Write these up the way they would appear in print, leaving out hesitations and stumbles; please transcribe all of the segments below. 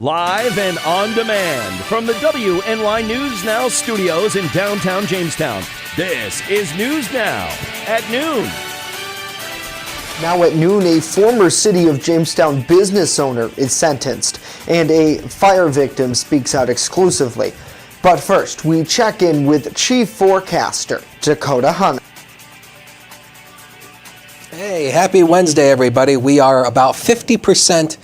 Live and on demand from the WNY News Now studios in downtown Jamestown. This is News Now at noon. Now at noon, a former City of Jamestown business owner is sentenced, and a fire victim speaks out exclusively. But first, we check in with Chief Forecaster Dakota Hunt. Hey, happy Wednesday, everybody. We are about 50%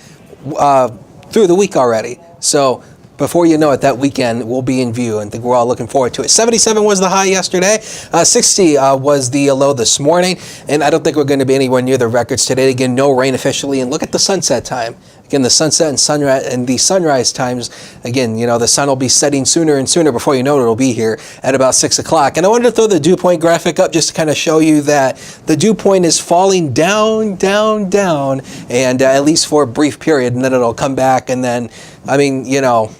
through the week already. So before you know it, that weekend will be in view, and I think we're all looking forward to it. 77 was the high yesterday. 60 was the low this morning, and I don't think we're going to be anywhere near the records today. Again, no rain officially, and look at the sunset time. Again, the sunset and sunrise and the sunrise times. Again, you know, the sun will be setting sooner and sooner. Before you know it, it'll be here at about 6 o'clock. And I wanted to throw the dew point graphic up just to kind of show you that the dew point is falling down, down, down, and at least for a brief period, and then it'll come back. And then, I mean, you know,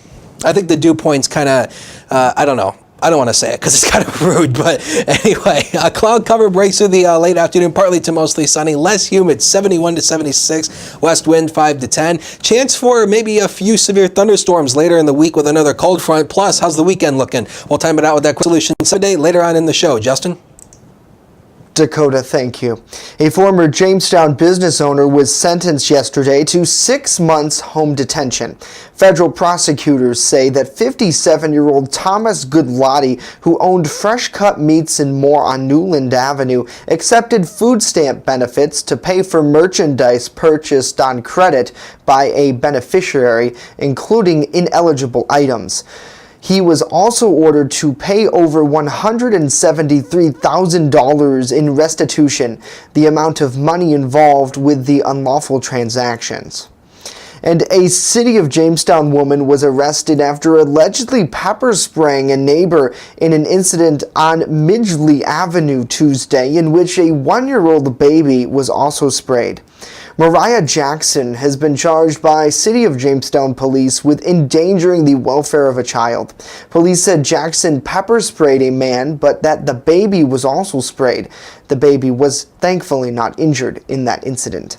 I think the dew point's kind of, I don't know. I don't want to say it because it's kind of rude, but anyway, cloud cover breaks through the late afternoon, partly to mostly sunny, less humid, 71 to 76, west wind 5 to 10. Chance for maybe a few severe thunderstorms later in the week with another cold front. Plus, how's the weekend looking? We'll time it out with that quick solution Sunday later on in the show. Justin? Dakota, thank you. A former Jamestown business owner was sentenced yesterday to 6 months home detention. Federal prosecutors say that 57-year-old Thomas Goodlotti, who owned Fresh Cut Meats and More on Newland Avenue, accepted food stamp benefits to pay for merchandise purchased on credit by a beneficiary, including ineligible items. He was also ordered to pay over $173,000 in restitution, the amount of money involved with the unlawful transactions. And a City of Jamestown woman was arrested after allegedly pepper spraying a neighbor in an incident on Midgley Avenue Tuesday, in which a 1-year-old baby was also sprayed. Mariah Jackson has been charged by City of Jamestown police with endangering the welfare of a child. Police said Jackson pepper sprayed a man, but that the baby was also sprayed. The baby was thankfully not injured in that incident.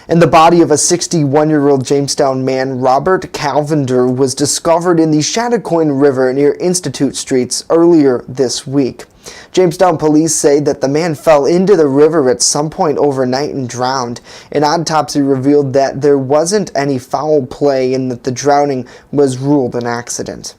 And the body of a 61-year-old Jamestown man, Robert Calvender, was discovered in the Chattacoin River near Institute Streets earlier this week. Jamestown police say that the man fell into the river at some point overnight and drowned. An autopsy revealed that there wasn't any foul play and that the drowning was ruled an accident.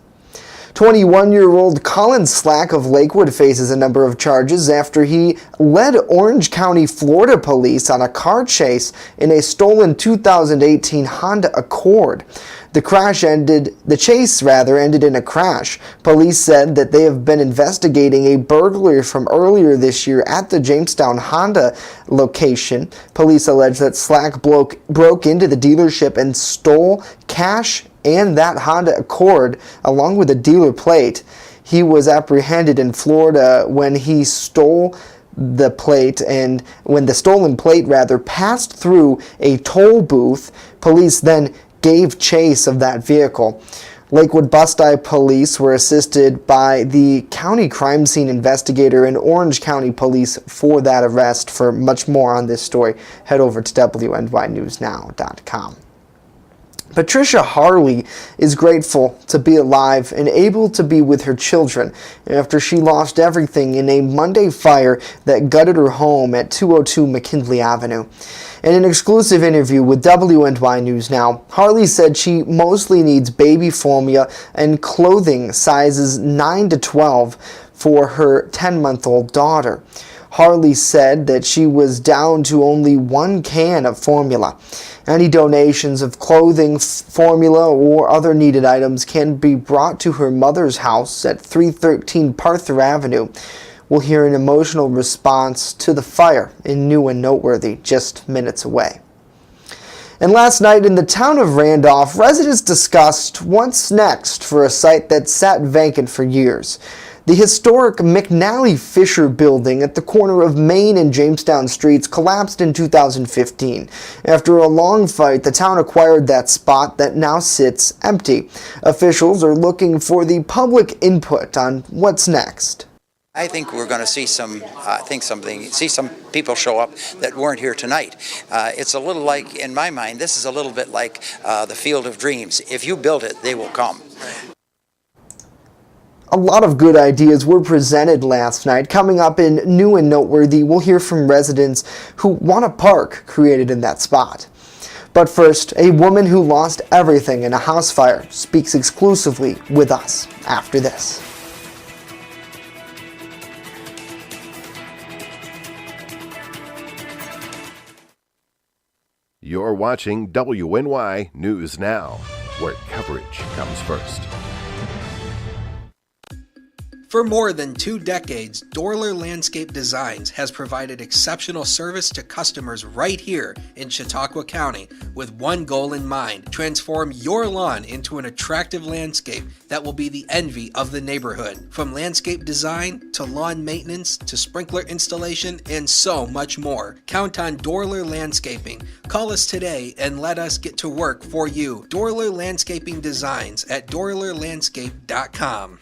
21-year-old Colin Slack of Lakewood faces a number of charges after he led Orange County, Florida police on a car chase in a stolen 2018 Honda Accord. The chase ended in a crash. Police said that they have been investigating a burglary from earlier this year at the Jamestown Honda location. Police allege that Slack broke into the dealership and stole cash and that Honda Accord, along with a dealer plate. He was apprehended in Florida when he stole the plate, and when the stolen plate passed through a toll booth, police then gave chase of that vehicle. Lakewood Bustye police were assisted by the county crime scene investigator and Orange County police for that arrest. For much more on this story, head over to WNYNewsNow.com. Patricia Harley is grateful to be alive and able to be with her children after she lost everything in a Monday fire that gutted her home at 202 McKinley Avenue. In an exclusive interview with WNY News Now, Harley said she mostly needs baby formula and clothing sizes 9 to 12 for her 10-month-old daughter. Harley said that she was down to only 1 can of formula. Any donations of clothing, formula, or other needed items can be brought to her mother's house at 313 Parther Avenue. We'll hear an emotional response to the fire in New and Noteworthy just minutes away. And last night in the town of Randolph, residents discussed what's next for a site that sat vacant for years. The historic McNally Fisher building at the corner of Main and Jamestown Streets collapsed in 2015. After a long fight, the town acquired that spot that now sits empty. Officials are looking for the public input on what's next. I think we're going to see some people show up that weren't here tonight. It's a little like, in my mind, this is a little bit like the Field of Dreams. If you build it, they will come. A lot of good ideas were presented last night. Coming up in New and Noteworthy, we'll hear from residents who want a park created in that spot. But first, a woman who lost everything in a house fire speaks exclusively with us after this. You're watching WNY News Now, where coverage comes first. For more than 2 decades, Dorler Landscape Designs has provided exceptional service to customers right here in Chautauqua County with one goal in mind: transform your lawn into an attractive landscape that will be the envy of the neighborhood. From landscape design to lawn maintenance to sprinkler installation and so much more. Count on Dorler Landscaping. Call us today and let us get to work for you. Dorler Landscaping Designs at dorlerlandscape.com.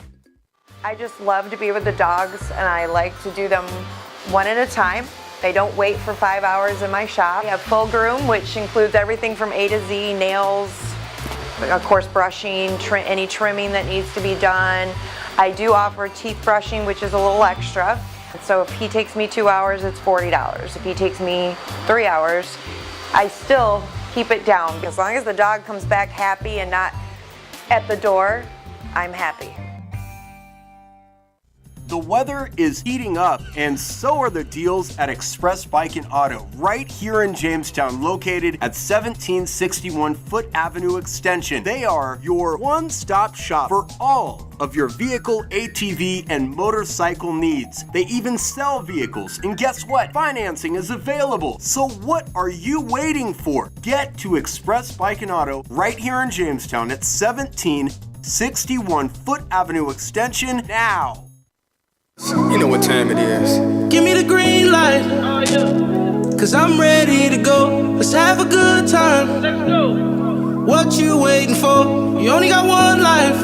I just love to be with the dogs, and I like to do them one at a time. They don't wait for 5 hours in my shop. We have full groom, which includes everything from A to Z, nails, of course brushing, any trimming that needs to be done. I do offer teeth brushing, which is a little extra. So if he takes me 2 hours, it's $40. If he takes me 3 hours, I still keep it down. As long as the dog comes back happy and not at the door, I'm happy. The weather is heating up, and so are the deals at Express Bike and Auto, right here in Jamestown, located at 1761 Foot Avenue Extension. They are your one-stop shop for all of your vehicle, ATV, and motorcycle needs. They even sell vehicles, and guess what? Financing is available. So what are you waiting for? Get to Express Bike and Auto right here in Jamestown at 1761 Foot Avenue Extension now. You know what time it is. Give me the green light. Oh, yeah. Cause I'm ready to go. Let's have a good time. Let's go. What you waiting for? You only got one life.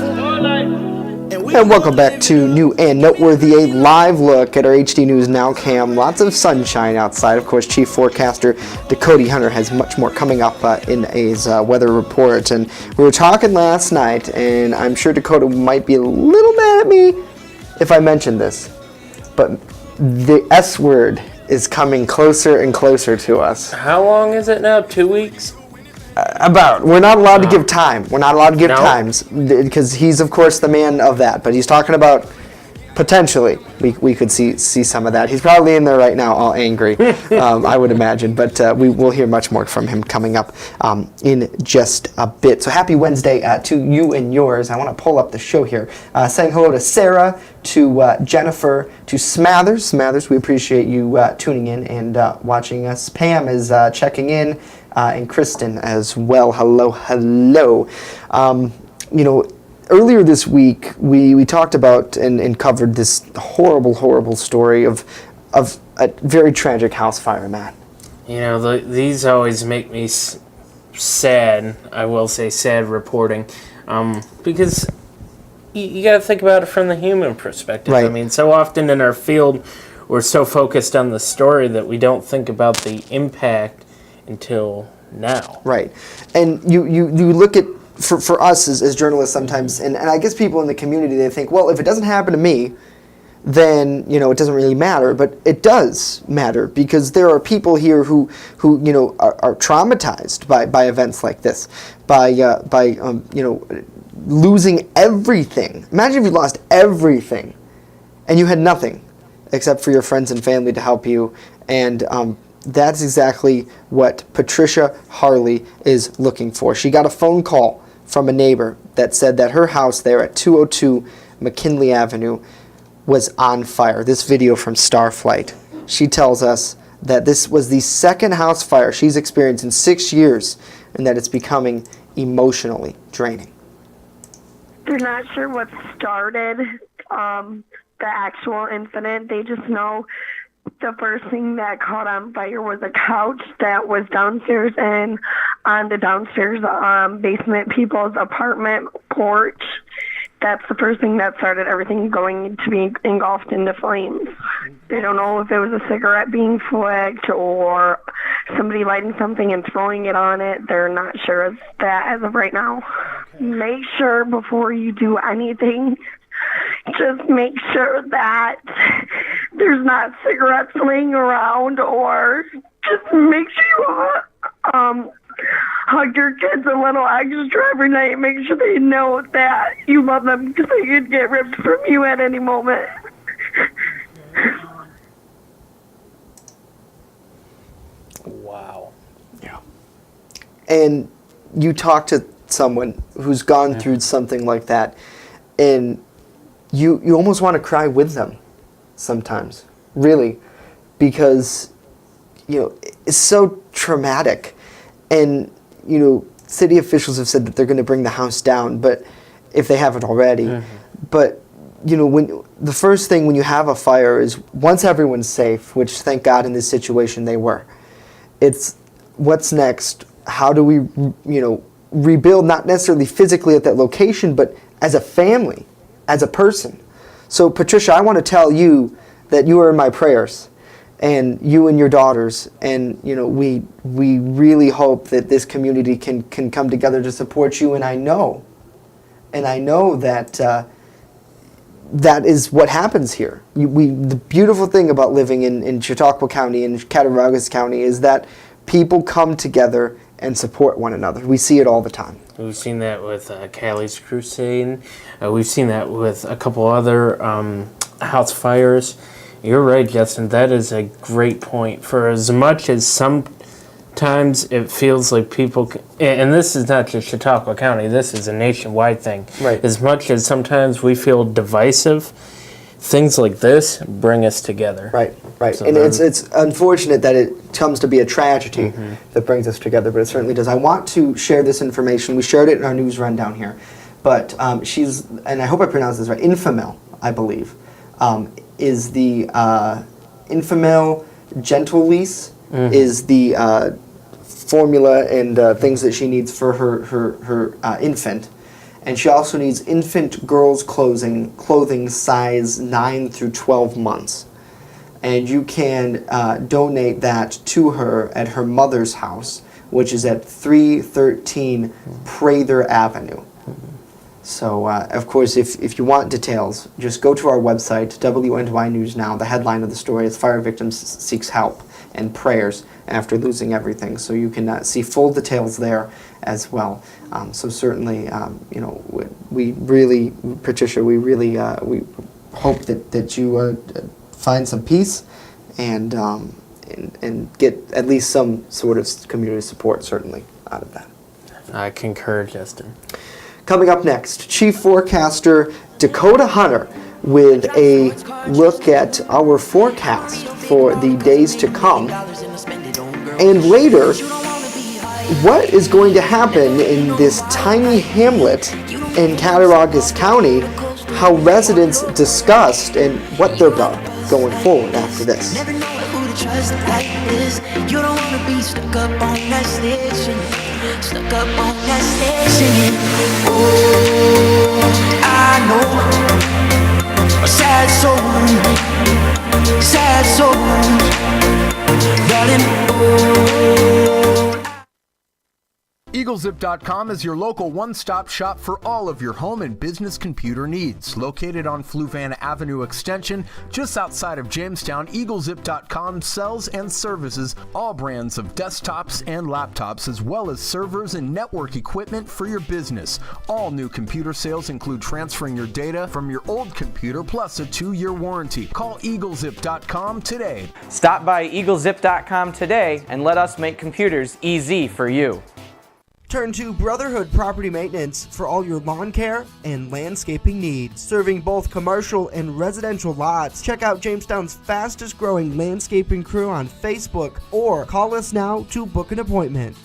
And welcome back to New and Noteworthy, a live look at our HD News Now cam. Lots of sunshine outside. Of course, Chief Forecaster Dakota Hunter has much more coming up in his weather report. And we were talking last night, and I'm sure Dakota might be a little mad at me if I mention this, but the S word is coming closer and closer to us. How long is it now? 2 weeks? About. We're not allowed to give time. We're not allowed to give times because he's, of course, the man of that. But he's talking about potentially we could see some of that. He's probably in there right now, all angry, I would imagine. But we will hear much more from him coming up in just a bit. So happy Wednesday to you and yours. I want to pull up the show here. Saying hello to Sarah, to Jennifer, to Smathers. Smathers, we appreciate you tuning in and watching us. Pam is checking in, and Kristen as well. Hello, hello. Earlier this week, we talked about and covered this horrible story of a very tragic house fire, Matt. These always make me sad. I will say sad reporting, because you got to think about it from the human perspective. Right. I mean, so often in our field, we're so focused on the story that we don't think about the impact until now. Right, and you look at. For us as journalists sometimes, and I guess people in the community, they think, well, if it doesn't happen to me, then, it doesn't really matter. But it does matter because there are people here who are traumatized by events like this, by losing everything. Imagine if you lost everything and you had nothing except for your friends and family to help you. And that's exactly what Patricia Harley is looking for. She got a phone call from a neighbor that said that her house there at 202 McKinley Avenue was on fire. This video from Starflight. She tells us that this was the second house fire she's experienced in 6 years and that it's becoming emotionally draining. They're not sure what started the actual incident. They just know the first thing that caught on fire was a couch that was downstairs and on the downstairs basement people's apartment porch. that's the first thing that started everything going to be engulfed into flames. They don't know if it was a cigarette being flicked or somebody lighting something and throwing it on it. They're not sure of that as of right now. Make sure before you do anything, just make sure that there's not cigarettes laying around, or just make sure you hug your kids a little extra every night. Make sure they know that you love them, because they could get ripped from you at any moment. Wow. Yeah. And you talk to someone who's gone through something like that, and you almost want to cry with them sometimes, really, because, it's so traumatic. And, city officials have said that they're going to bring the house down, but if they haven't already. But, when the first thing when you have a fire is, once everyone's safe, which thank God in this situation they were, it's what's next? How do we, rebuild, not necessarily physically at that location, but as a family, as a person. So Patricia, I want to tell you that you are in my prayers, and you and your daughters, and we really hope that this community can come together to support you. And I know that that is what happens here. The beautiful thing about living in Chautauqua County and Cattaraugus County is that people come together and support one another. We see it all the time. We've seen that with Callie's Crusade. We've seen that with a couple other house fires. You're right, Justin. That is a great point. For as much as sometimes it feels like people, and this is not just Chautauqua County, this is a nationwide thing. Right. As much as sometimes we feel divisive, things like this bring us together. Right. So And it's unfortunate that it comes to be a tragedy that brings us together, but it certainly does. I want to share this information. We shared it in our news rundown here. But she's, and I hope I pronounced this right, Enfamil, I believe, is the Enfamil Gentle Lease is the formula and things that she needs for her infant. And she also needs infant girls' clothing size 9 through 12 months. And you can donate that to her at her mother's house, which is at 313 Prather Avenue. So, of course, if you want details, just go to our website, WNY News Now. The headline of the story is Fire Victims Seeks Help and Prayers After Losing Everything. So you can see full details there as well. So certainly, we really, Patricia, we really we hope that you find some peace and get at least some sort of community support, certainly, out of that. I concur, Justin. Coming up next, Chief Forecaster Dakota Hunter with a look at our forecast for the days to come. And later, what is going to happen in this tiny hamlet in Cattaraugus County, how residents discussed and what they're about going forward after this. Stuck up on that station, oh, I know a sad soul, darling, oh. EagleZip.com is your local one-stop shop for all of your home and business computer needs. Located on Fluvanna Avenue Extension, just outside of Jamestown, EagleZip.com sells and services all brands of desktops and laptops, as well as servers and network equipment for your business. All new computer sales include transferring your data from your old computer plus a 2-year warranty. Call EagleZip.com today. Stop by EagleZip.com today and let us make computers easy for you. Turn to Brotherhood Property Maintenance for all your lawn care and landscaping needs. Serving both commercial and residential lots. Check out Jamestown's fastest growing landscaping crew on Facebook or call us now to book an appointment.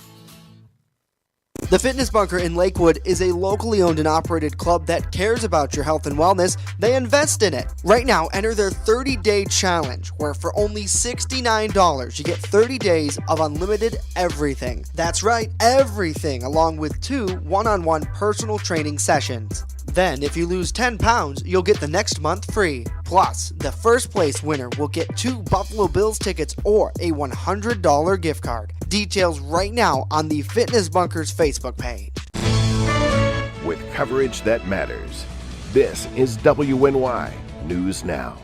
The Fitness Bunker in Lakewood is a locally owned and operated club that cares about your health and wellness. They invest in it. Right now, enter their 30-day challenge, where for only $69, you get 30 days of unlimited everything. That's right, everything, along with 2 one-on-one personal training sessions. Then, if you lose 10 pounds, you'll get the next month free. Plus, the first place winner will get 2 Buffalo Bills tickets or a $100 gift card. Details right now on the Fitness Bunkers Facebook page. With coverage that matters, this is WNY News Now.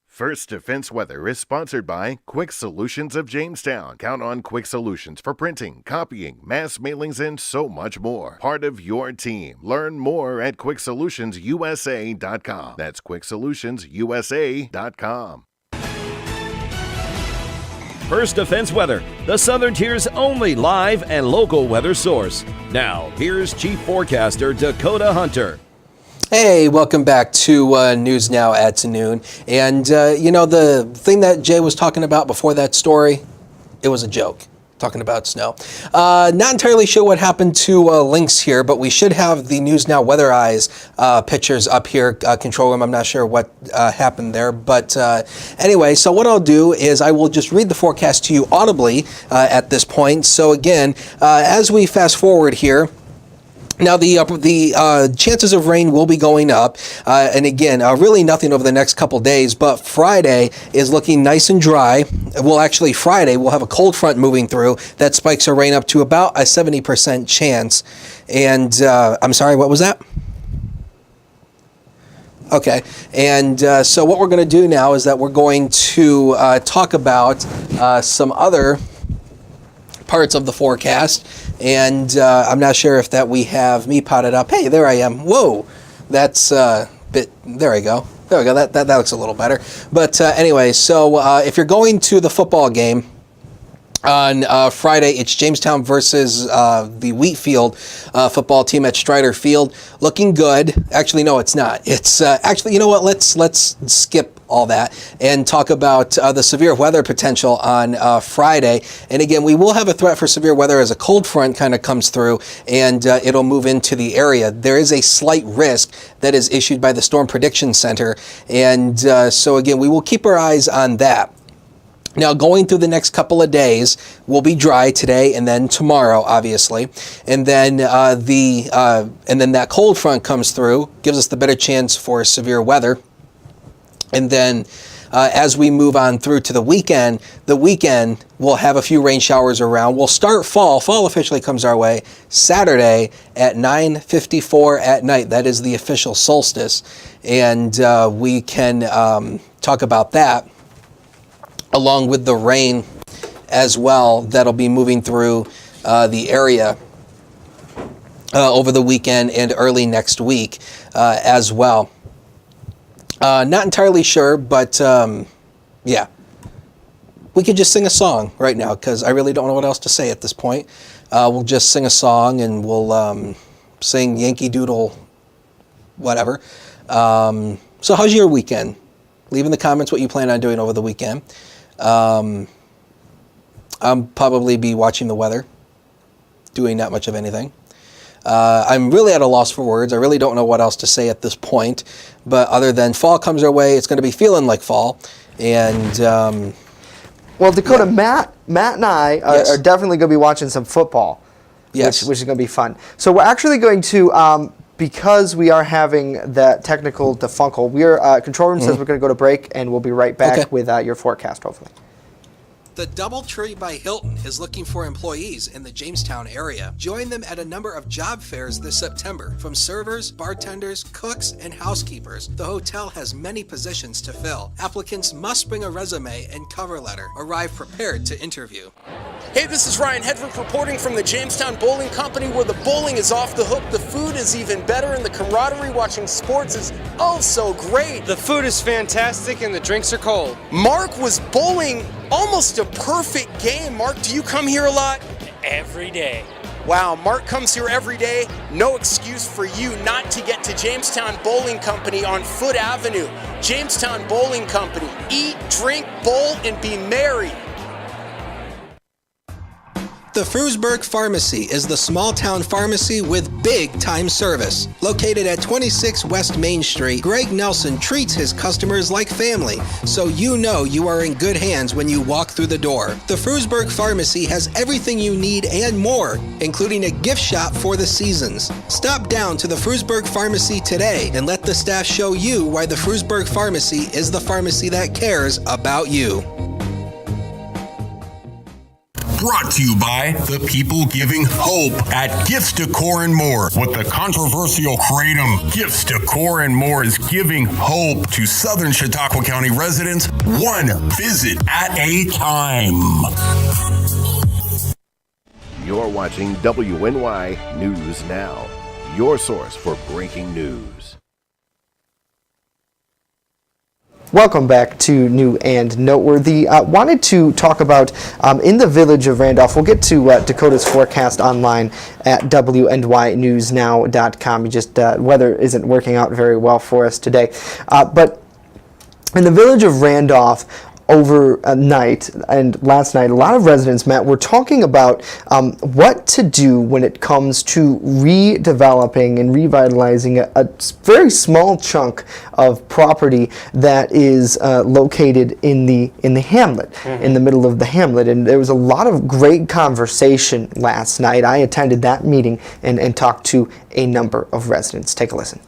First Defense Weather is sponsored by Quick Solutions of Jamestown. Count on Quick Solutions for printing, copying, mass mailings, and so much more. Part of your team. Learn more at QuickSolutionsUSA.com. That's QuickSolutionsUSA.com. First Defense Weather, the Southern Tier's only live and local weather source. Now, here's Chief Forecaster Dakota Hunter. Hey, welcome back to News Now at noon. And, the thing that Jay was talking about before that story, it was a joke, talking about snow. Not entirely sure what happened to Lynx here, but we should have the News Now Weather Eyes pictures up here, control room. I'm not sure what happened there. But anyway, so what I'll do is I will just read the forecast to you audibly at this point. So again, as we fast forward here, now, the chances of rain will be going up, and again, really nothing over the next couple days, but Friday is looking nice and dry. Well, actually, Friday, we'll have a cold front moving through that spikes our rain up to about a 70% chance. And, I'm sorry, what was that? Okay, and so what we're going to do now is that we're going to talk about some other parts of the forecast, and I'm not sure if that we have me potted up. Hey, there I am. Whoa, that's there we go. That looks a little better. But anyway, so if you're going to the football game on Friday, it's Jamestown versus the Wheatfield football team at Strider Field. Looking good. Actually, no, it's not. It's actually, you know what? Let's skip all that and talk about the severe weather potential on Friday. And again, we will have a threat for severe weather as a cold front kind of comes through and it'll move into the area. There is a slight risk that is issued by the Storm Prediction Center. And so again, we will keep our eyes on that. Now, going through the next couple of days, will be dry today and then tomorrow, obviously, and then and then that cold front comes through, gives us the better chance for severe weather. And then as we move on through to the weekend we'll have a few rain showers around. We'll start fall. Fall officially comes our way Saturday at 9:54 at night. That is the official solstice, and we can talk about that, along with the rain as well that'll be moving through the area over the weekend and early next week as well. Not entirely sure, but yeah. We could just sing a song right now because I really don't know what else to say at this point. We'll just sing a song and we'll sing Yankee Doodle whatever. So how's your weekend? Leave in the comments what you plan on doing over the weekend. I'll probably be watching the weather, doing not much of anything. I'm really at a loss for words. I really don't know what else to say at this point, but other than fall comes our way, it's going to be feeling like fall. And well, Dakota, yeah. Matt and I are definitely going to be watching some football, yes, which is going to be fun. So we're actually going to, because we are having that technical defuncal, control room says we're going to go to break, and we'll be right back with your forecast, hopefully. The DoubleTree by Hilton is looking for employees in the Jamestown area. Join them at a number of job fairs this September. From servers, bartenders, cooks, and housekeepers, the hotel has many positions to fill. Applicants must bring a resume and cover letter. Arrive prepared to interview. Hey, this is Ryan Hedrick reporting from the Jamestown Bowling Company, where the bowling is off the hook, the food is even better, and the camaraderie watching sports is oh so great. The food is fantastic and the drinks are cold. Mark was bowling almost a perfect game. Mark, do you come here a lot? Every day. Wow, Mark comes here every day. No excuse for you not to get to Jamestown Bowling Company on Foote Avenue. Jamestown Bowling Company. Eat, drink, bowl, and be merry. The Frewsburg Pharmacy is the small-town pharmacy with big-time service. Located at 26 West Main Street, Greg Nelson treats his customers like family, so you know you are in good hands when you walk through the door. The Frewsburg Pharmacy has everything you need and more, including a gift shop for the seasons. Stop down to the Frewsburg Pharmacy today and let the staff show you why the Frewsburg Pharmacy is the pharmacy that cares about you. Brought to you by the people giving hope at Gifts Decor and More. With the controversial kratom, Gifts Decor and More is giving hope to Southern Chautauqua County residents, one visit at a time. You're watching WNY News Now, your source for breaking news. Welcome back to New and Noteworthy. Wanted to talk about in the village of Randolph. We'll get to Dakota's forecast online at WNYNewsNow.com. Weather isn't working out very well for us today. But in the village of Randolph, overnight and last night, a lot of residents, Matt, were talking about what to do when it comes to redeveloping and revitalizing a very small chunk of property that is located in the hamlet, in the middle of the hamlet. And there was a lot of great conversation last night. I attended that meeting and talked to a number of residents. Take a listen.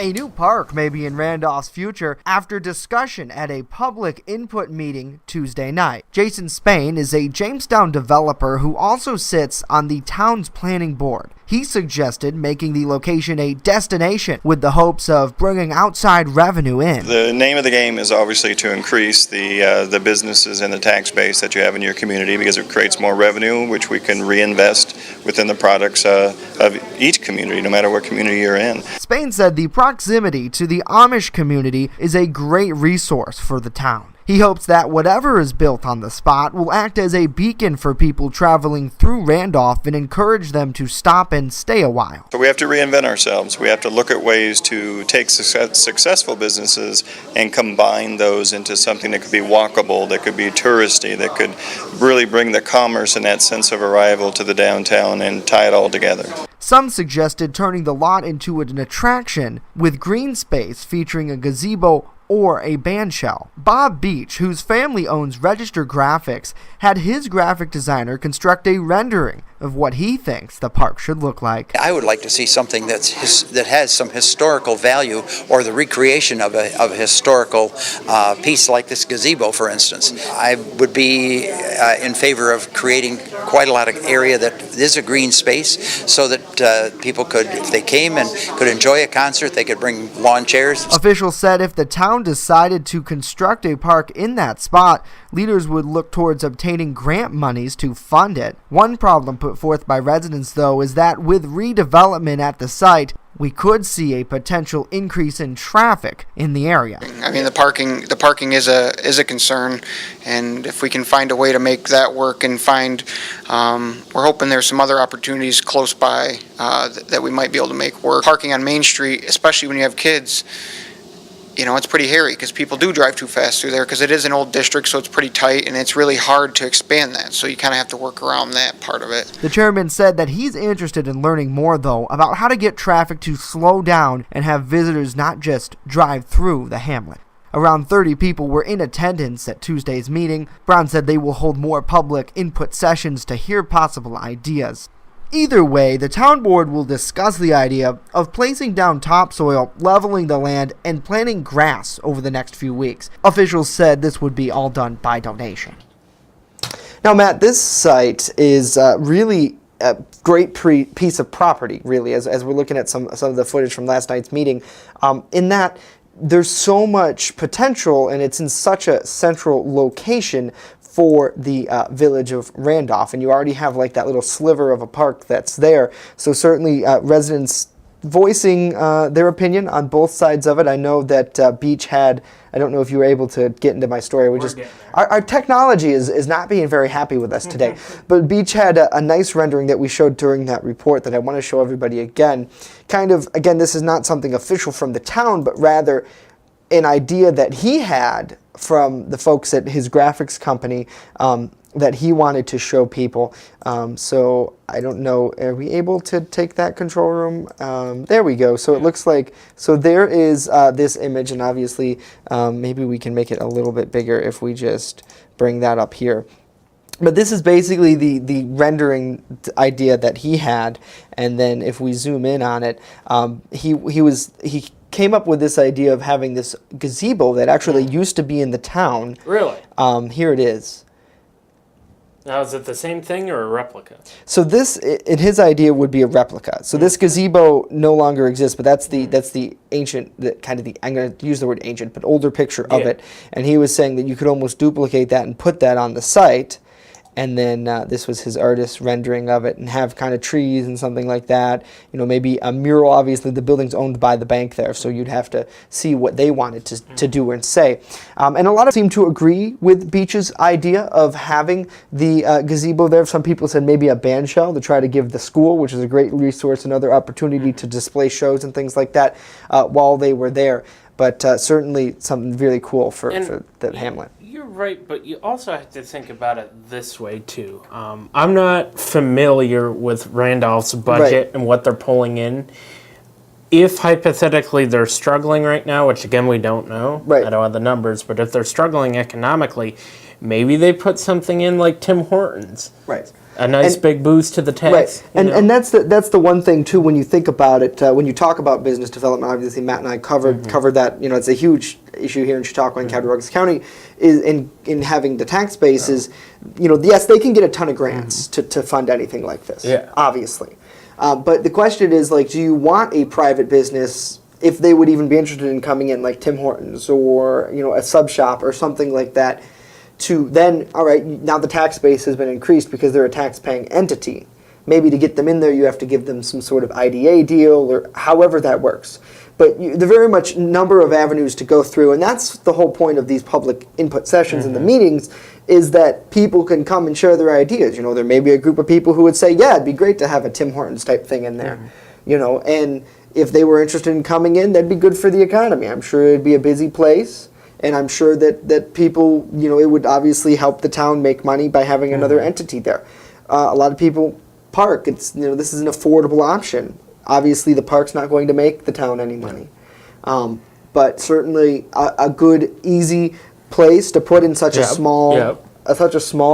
A new park may be in Randolph's future after discussion at a public input meeting Tuesday night. Jason Spain is a Jamestown developer who also sits on the town's planning board. He suggested making the location a destination with the hopes of bringing outside revenue in. The name of the game is obviously to increase the businesses and the tax base that you have in your community, because it creates more revenue, which we can reinvest within the products of each community, no matter what community you're in. Spain said the proximity to the Amish community is a great resource for the town. He hopes that whatever is built on the spot will act as a beacon for people traveling through Randolph and encourage them to stop and stay a while. So we have to reinvent ourselves. We have to look at ways to take successful businesses and combine those into something that could be walkable, that could be touristy, that could really bring the commerce and that sense of arrival to the downtown and tie it all together. Some suggested turning the lot into an attraction with green space featuring a gazebo or a band shell. Bob Beach, whose family owns Register Graphics, had his graphic designer construct a rendering of what he thinks the park should look like. I would like to see something that has some historical value, or the recreation of a historical piece like this gazebo, for instance. I would be in favor of creating quite a lot of area that is a green space, so that people could, if they came and could enjoy a concert, they could bring lawn chairs. Officials said if the town decided to construct a park in that spot, leaders would look towards obtaining grant monies to fund it. One problem put forth by residents, though, is that with redevelopment at the site, we could see a potential increase in traffic in the area. I mean, the parking is a concern, and if we can find a way to make that work and we're hoping there's some other opportunities close by that we might be able to make work. Parking on Main Street, especially when you have kids, it's pretty hairy because people do drive too fast through there because it is an old district, so it's pretty tight, and it's really hard to expand that. So you kind of have to work around that part of it. The chairman said that he's interested in learning more, though, about how to get traffic to slow down and have visitors not just drive through the hamlet. Around 30 people were in attendance at Tuesday's meeting. Brown said they will hold more public input sessions to hear possible ideas. Either way, the town board will discuss the idea of placing down topsoil, leveling the land, and planting grass over the next few weeks. Officials said this would be all done by donation. Now, Matt, this site is really a great piece of property, really, as we're looking at some of the footage from last night's meeting, in that there's so much potential, and it's in such a central location for the village of Randolph, and you already have like that little sliver of a park that's there. So certainly residents voicing their opinion on both sides of it. I know that Beach had, I don't know if you were able to get into my story. Our technology is not being very happy with us today. But Beach had a nice rendering that we showed during that report that I want to show everybody again. Kind of, again, this is not something official from the town, but rather an idea that he had from the folks at his graphics company, that he wanted to show people. So I don't know, are we able to take that control room? There we go. So it looks like, so there is this image, and obviously maybe we can make it a little bit bigger if we just bring that up here. But this is basically the rendering idea that he had, and then if we zoom in on it, he came up with this idea of having this gazebo that actually used to be in the town. Really? Here it is. Now, is it the same thing or a replica? So this, in his idea, would be a replica. So this gazebo no longer exists, but that's the ancient, I'm going to use the word ancient, but older picture of it. And he was saying that you could almost duplicate that and put that on the site. And then this was his artist rendering of it, and have kind of trees and something like that. You know, maybe a mural. Obviously, the building's owned by the bank there, so you'd have to see what they wanted to do and say. And a lot of seem to agree with Beach's idea of having the gazebo there. Some people said maybe a band shell to try to give the school, which is a great resource, another opportunity to display shows and things like that while they were there. But certainly something really cool for the hamlet. You're right, but you also have to think about it this way, too. I'm not familiar with Randolph's budget and what they're pulling in. If, hypothetically, they're struggling right now, which, again, we don't know. I don't have the numbers, but if they're struggling economically, maybe they put something in like Tim Hortons. Right. A nice big boost to the tax. Right, and that's the one thing too when you think about it. When you talk about business development, obviously Matt and I covered that. You know, it's a huge issue here in Chautauqua and Cattaraugus County is in having the tax bases. You know, yes, they can get a ton of grants to fund anything like this. Yeah, obviously, but the question is like, do you want a private business? If they would even be interested in coming in, like Tim Hortons or a sub shop or something like that. To then, all right, now the tax base has been increased because they're a tax-paying entity. Maybe to get them in there, you have to give them some sort of IDA deal or however that works. But there are very much number of avenues to go through, and that's the whole point of these public input sessions and the meetings, is that people can come and share their ideas. You know, there may be a group of people who would say, yeah, it'd be great to have a Tim Hortons type thing in there. You know, and if they were interested in coming in, that'd be good for the economy. I'm sure it'd be a busy place. And I'm sure that people, it would obviously help the town make money by having another entity there. A lot of people park. It's this is an affordable option. Obviously, the park's not going to make the town any money, but certainly a good, easy place to put in such a small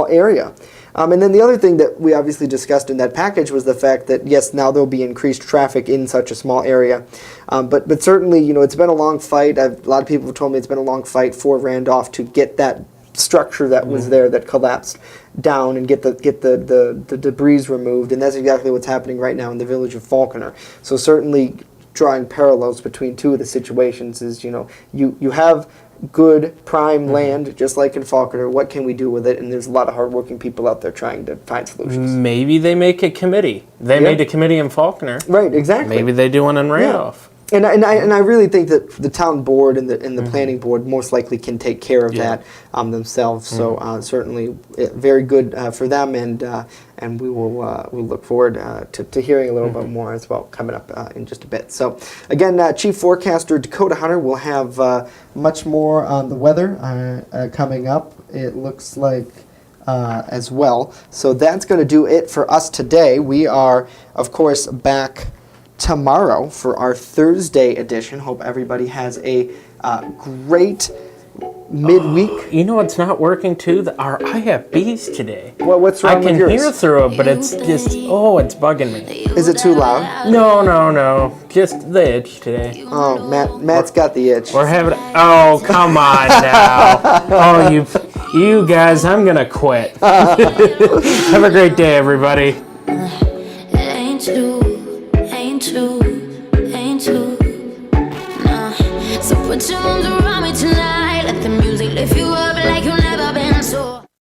area. And then the other thing that we obviously discussed in that package was the fact that, yes, now there'll be increased traffic in such a small area. But certainly, it's been a long fight. A lot of people have told me it's been a long fight for Randolph to get that structure that was there that collapsed down and get the debris removed. And that's exactly what's happening right now in the village of Falconer. So certainly drawing parallels between two of the situations is, you have good prime land, just like in Falconer. What can we do with it? And there's a lot of hardworking people out there trying to find solutions. Maybe they make a committee. They made a committee in Falconer. Right, exactly. Maybe they do one in Randolph. And I really think that the town board and the planning board most likely can take care of that themselves. So certainly very good for them, and we will we'll look forward to hearing a little bit more as well coming up in just a bit. So again, Chief Forecaster Dakota Hunter will have much more on the weather coming up. It looks like. As well. So that's going to do it for us today. We are, of course, back tomorrow for our Thursday edition. Hope everybody has a great midweek. You know what's not working too? Our IFBs today. Well, what's wrong with yours? I can hear through it, but it's just, it's bugging me. Is it too loud? No. Just the itch today. Oh, Matt's got the itch. We're having, oh, come on now. Oh, you guys, I'm going to quit. Have a great day, everybody. It ain't you.